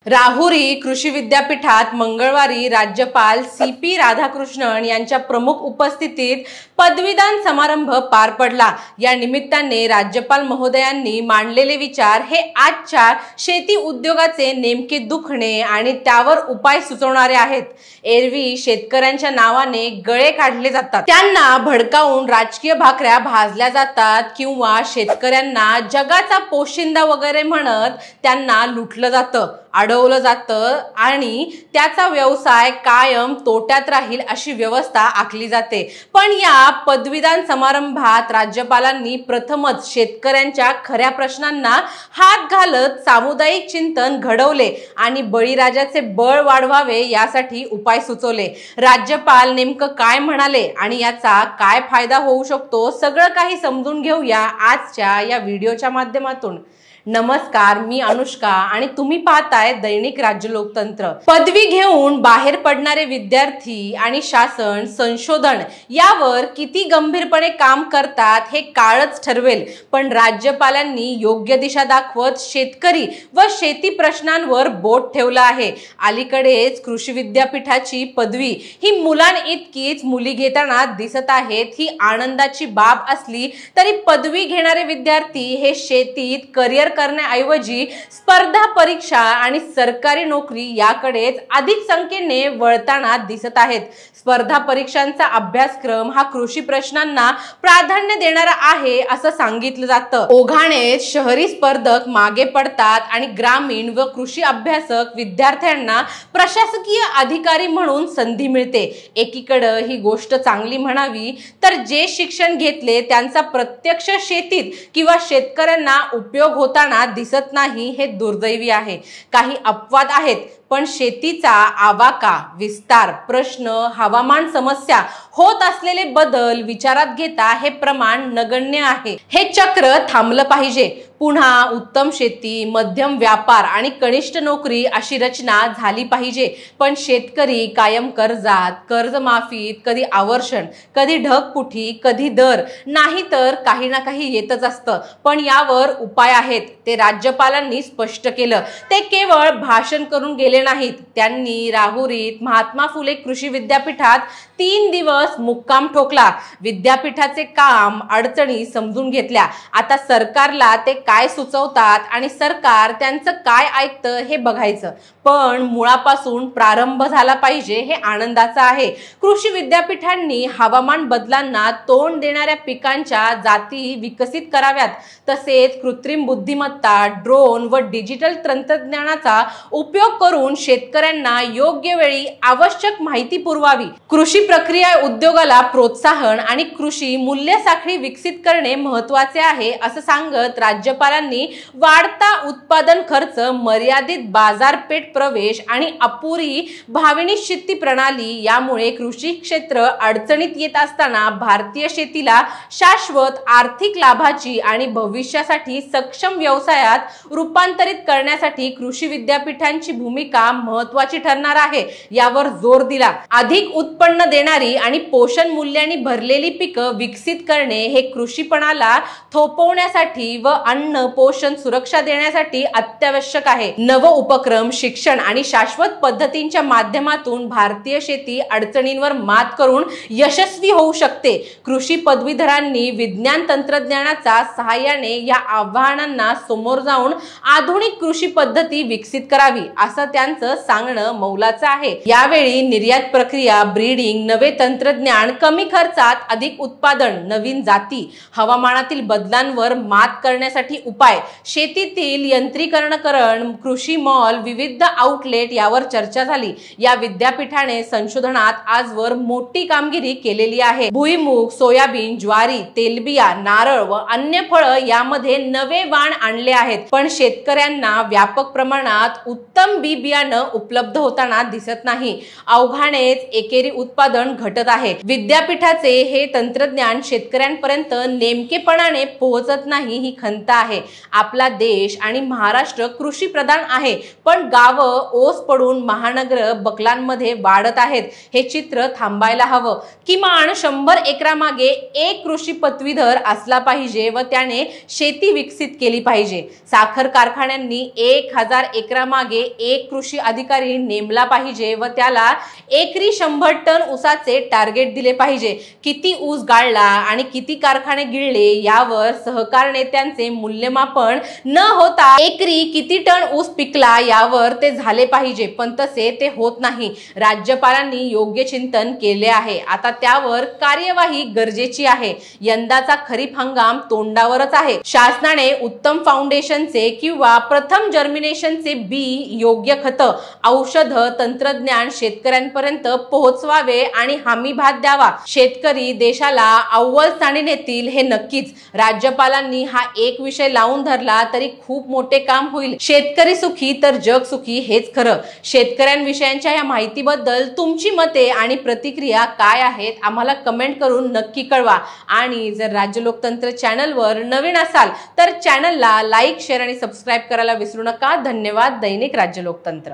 राहुरी कृषी विद्यापीठात मंगळवारी राज्यपाल सी.पी. राधाकृष्णन यांच्या प्रमुख उपस्थितीत पदवीदान समारंभ पार पडला। या निमित्ताने राज्यपाल महोदयांनी मांडलेले विचार हे आजच्या शेती उद्योगाचे नेमके दुखणे आणि त्यावर उपाय सुचवणारे आहेत। एरवी शेतकऱ्यांच्या नावाने गळे काढले जातात, त्यांना भडकावून राजकीय भाकऱ्या भाजल्या जातात किंवा शेतकऱ्यांना जगाचा पोशिंदा वगैरे म्हणत त्यांना लुटलं जातं, अडवलं जातं आणि त्याचा व्यवसाय कायम तोट्यात राहील अशी व्यवस्था आखली जाते। पण या पदवीदान समारंभात राज्यपालांनी प्रथमच शेतकऱ्यांच्या खऱ्या प्रश्नांना हात घालत सामुदायिक चिंतन घडवले आणि बळीराजाचे बळ वाढवावे यासाठी उपाय सुचवले। राज्यपाल नेमकं काय म्हणाले आणि याचा काय फायदा होऊ शकतो सगळं काही समजून घेऊया आजच्या या व्हिडिओच्या माध्यमातून। नमस्कार, मी अनुष्का आणि तुम्ही पाहताय दैनिक राज्य लोकतंत्र। पदवी घेऊन बाहेर पडणारे विद्यार्थी आणि शासन संशोधन यावर किती गंभीरपणे काम करतात हे काळच ठरवेल, पण राज्यपालांनी योग्य दिशा दाखवत शेतकरी व शेती प्रश्नांवर बोट ठेवलं आहे। अलीकडेच कृषी विद्यापीठाची पदवी ही मुलांइतकीच मुली घेताना दिसत आहेत। ही आनंदाची बाब असली तरी पदवी घेणारे विद्यार्थी हे शेतीत करिअर करण्याऐवजी स्पर्धा परीक्षा आणि सरकारी नोकरी याकडेच अधिक संख्येने वळताना दिसत आहेत। स्पर्धा परीक्षांचा अभ्यासक्रम हा कृषी प्रश्नांना प्राधान्य देणारा आहे असं सांगितलं जातं। ओघाने शहरी स्पर्धक मागे पडतात आणि ग्रामीण व कृषी अभ्यासक विद्यार्थ्यांना प्रशासकीय अधिकारी म्हणून संधी मिळते। एकीकडे ही गोष्ट चांगली म्हणावी तर जे शिक्षण घेतले त्यांचा प्रत्यक्ष शेतीत किंवा शेतकऱ्यांना उपयोग होताना दिसत नाही हे दुर्दैवी आहे। काही अपवाद आहेत, पण शेतीचा आवाका, विस्तार, प्रश्न, हवामान समस्या, होत असलेले बदल विचारात घेता हे प्रमाण नगण्य आहे। हे चक्र थांबलं पाहिजे। पुन्हा उत्तम शेती, मध्यम व्यापार आणि कनिष्ठ नोकरी अशी रचना झाली पाहिजे। पण शेतकरी कायम कर्जात, कर्जमाफीत, कधी आवर्षण, कधी ढगपुठी, कधी दर, नाही तर काही ना काही येतच असतं। पण यावर उपाय आहेत, ते राज्यपालांनी स्पष्ट केलं। ते केवळ भाषण करून गेले नाहीत, त्यांनी राहुरीत महात्मा फुले कृषी विद्यापीठात 3 दिवस मुक्काम ठोकला। विद्यापीठाचे काम, अडचणी समजून घेतल्या। आता सरकारला ते काय सुचवतात आणि सरकार त्यांचं काय ऐकतं हे बघायचं, पण मुळापासून प्रारंभ झाला पाहिजे हे आनंदाचं आहे। कृषी विद्यापीठांनी हवामान बदलांना तोंड देणाऱ्या पिकांच्या जाती विकसित कराव्यात, तसेच कृत्रिम बुद्धिमत्ता, ड्रोन व डिजिटल तंत्रज्ञानाचा उपयोग करून शेतकऱ्यांना योग्य वेळी आवश्यक माहिती पुरवावी। कृषी प्रक्रिया उद्योगाला प्रोत्साहन आणि कृषी मूल्य साखळी विकसित करणे महत्त्वाचे आहे असं सांगत राज्यपालांनी वाढता उत्पादन खर्च, मर्यादित बाजारपेठ प्रवेश आणि अपुरी भावनिक शेती प्रणाली यामुळे कृषी क्षेत्र अडचणीत येत असताना भारतीय शेतीला शाश्वत आर्थिक लाभाची आणि भविष्यासाठी सक्षम व्यवसायात रूपांतरित करण्यासाठी कृषी विद्यापीठांची भूमिका महत्त्वाची ठरणार आहे यावर जोर दिला। अधिक उत्पन्न देणारी आणि पोषण मूल्यांनी भरलेली पिकं विकसित करणे हे कृषीपणाला थोपवण्यासाठी व अन्न पोषण सुरक्षा देण्यासाठी अत्यावश्यक आहे। नव उपक्रम, शिक्षण आणि शाश्वत पद्धतींच्या माध्यमातून भारतीय शेती अडचणींवर मात करून यशस्वी होऊ शकते। कृषी पदवीधरांनी विज्ञान तंत्रज्ञानाच्या सहाय्याने या आव्हानांना समोर जाऊन आधुनिक कृषी पद्धती विकसित करावी असं त्यांचं सांगणं मौलाचं आहे। यावेळी निर्यात प्रक्रिया, ब्रीडिंग, नवे तंत्रज्ञान, कमी खर्चात अधिक उत्पादन, नवीन जाती, हवामानातील बदलांवर मात करण्यासाठी उपाय, शेतीतील यंत्रीकरणकरण, कृषी मॉल, विविध आउटलेट यावर चर्चा झाली। या विद्यापीठाने संशोधनात आजवर मोठी कामगिरी केलेली आहे। भुईमूग, सोयाबीन, ज्वारी, तेलबिया, नारळ व अन्य फळं यामध्ये नवे वाण आणले आहेत, पण शेतकऱ्यांना व्यापक प्रमाणात उत्तम बी बियाणं उपलब्ध होताना दिसत नाही। अवघानेच एकेरी उत्पादन घटत आहे। विद्यापीठाचे हे तंत्रज्ञान शेतकऱ्यांपर्यंत नेमकेपणाने पोहोचत नाही ही खंत आहे। आपला देश आणि महाराष्ट्र कृषी प्रधान आहे, पण गावं ओस पडून महानगर बकलांमध्ये वाढत आहेत। हे चित्र थांबायला हवं। किमान 100 एकरामागे एक कृषी पदवीधर असला पाहिजे व त्याने शेती विकसित केली पाहिजे। पाहिजे। साखर कारखान्यांनी 1000 एकरामागे एक कृषी अधिकारी नेमला पाहिजे व त्याला एकरी 100 टन ऊसाचे टार्गेट दिले पाहिजे। किती ऊस गाळला आणि किती कारखाने गिळले यावर सहकार नेत्यांचे मूल्यमापन न होता एकरी किती टन ऊस पिकला यावर ते झाले पाहिजे, पण तसे ते होत नाही। राज्यपालांनी योग्य चिंतन केले आहे, आता त्यावर कार्यवाही गरजेची आहे। यंदाचा खरीप हंगाम तोंडावरच आहे। शासनाने उत्तम फाउंडेशनचे किंवा प्रथम जर्मिनेशनचे बी, योग्य खत, औषध, तंत्रज्ञान शेतकऱ्यांपर्यंत पोहोचवावे आणि हमी भाव द्यावा। शेतकरी देशाला अव्वल स्थानी नेतील हे नक्कीच। राज्यपालांनी हा एक विषय लावून धरला तरी खूप मोठे काम होईल। शेतकरी सुखी तर जग सुखी हेच खरं। शेतकऱ्यांविषयीच्या या माहितीबद्दल तुमची मते आणि प्रतिक्रिया काय आहेत आम्हाला कमेंट करून नक्की कळवा। आणि जर राज्य लोकतंत्र चॅनलवर नवीन असाल तर चॅनलला लाईक, शेअर आणि सबस्क्राईब करायला विसरू नका। धन्यवाद। दैनिक राज्य लोकतंत्र।